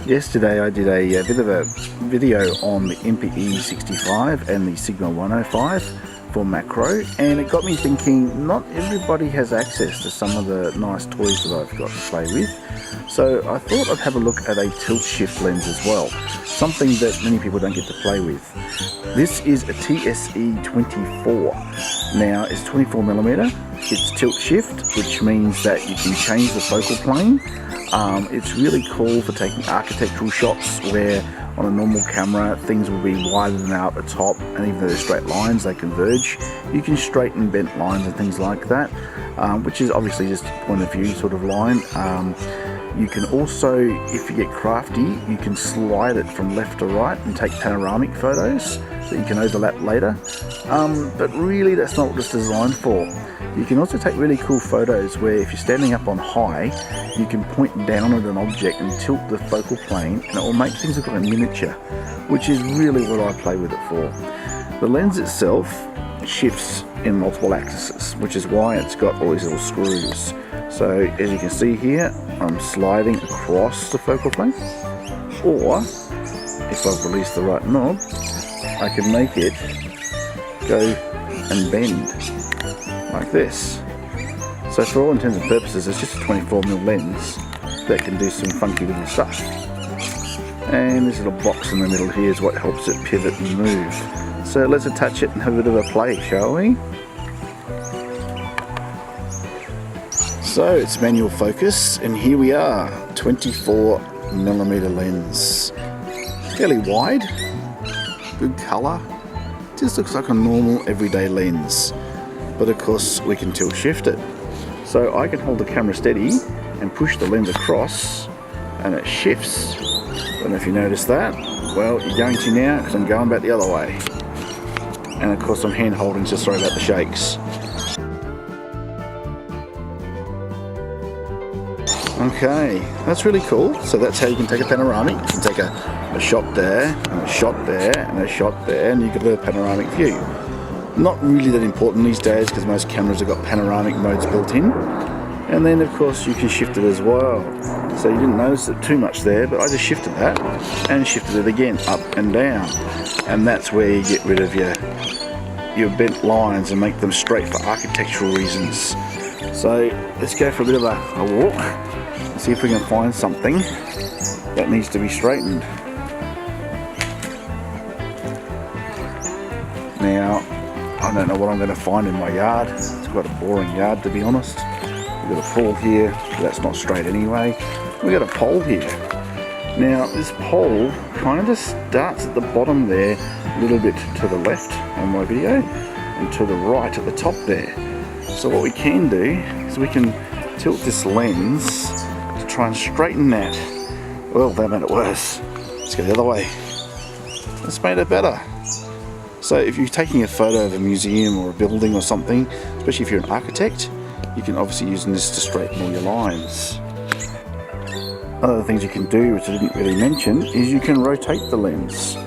Yesterday I did a bit of a video on the Mickyj 65 and the Sigma 105 for macro, and it got me thinking not everybody has access to some of the nice toys that I've got to play with. So I thought I'd have a look at a tilt shift lens as well, something that many people don't get to play with. This is a TSE24. Now it's 24mm, it's tilt shift, which means that you can change the focal plane. It's really cool for taking architectural shots where on a normal camera things will be wider than out the top, and even though they're straight lines they converge. You can straighten bent lines and things like that, which is obviously just a point of view sort of line. You can also, if you get crafty, you can slide it from left to right and take panoramic photos that you can overlap later, but really that's not what it's designed for. You can also take really cool photos where if you're standing up on high, you can point down at an object and tilt the focal plane, and it will make things look like a miniature, which is really what I play with it for. The lens itself shifts in multiple axes, which is why it's got all these little screws. So as you can see here, I'm sliding across the focal plane, or if I've released the right knob, I can make it go and bend like this. So for all intents and purposes, it's just a 24mm lens that can do some funky little stuff. And this little box in the middle here is what helps it pivot and move. So let's attach it and have a bit of a play, shall we? So it's manual focus, and here we are, 24mm lens. Fairly wide, good colour, just looks like a normal everyday lens. But of course we can tilt shift it. So I can hold the camera steady and push the lens across and it shifts. I don't know if you noticed that. Well, you're going to now because I'm going back the other way. And of course I'm hand holding, so sorry about the shakes. Okay, that's really cool. So that's how you can take a panoramic. You can take a shot there, and a shot there, and a shot there, and you get a panoramic view. Not really that important these days because most cameras have got panoramic modes built in. And then of course you can shift it as well. So you didn't notice it too much there, but I just shifted that and shifted it again, up and down. And that's where you get rid of your bent lines and make them straight for architectural reasons. So let's go for a bit of a walk and see if we can find something that needs to be straightened. Now, I don't know what I'm going to find in my yard. It's quite a boring yard, to be honest. We've got a pool here, but that's not straight anyway. We've got a pole here. Now this pole kind of starts at the bottom there, a little bit to the left on my video, and to the right at the top there. So what we can do is we can tilt this lens to try and straighten that. Well, that made it worse. Let's go the other way. That's made it better. So if you're taking a photo of a museum or a building or something, especially if you're an architect, you can obviously use this to straighten all your lines. Other things you can do, which I didn't really mention, is you can rotate the lens.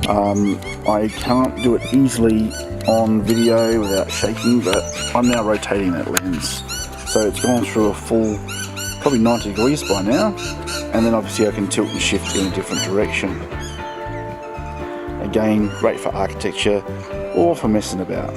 I can't do it easily on video without shaking, but I'm now rotating that lens. So it's gone through a full, probably 90 degrees by now, and then obviously I can tilt and shift in a different direction. Again, great for architecture or for messing about.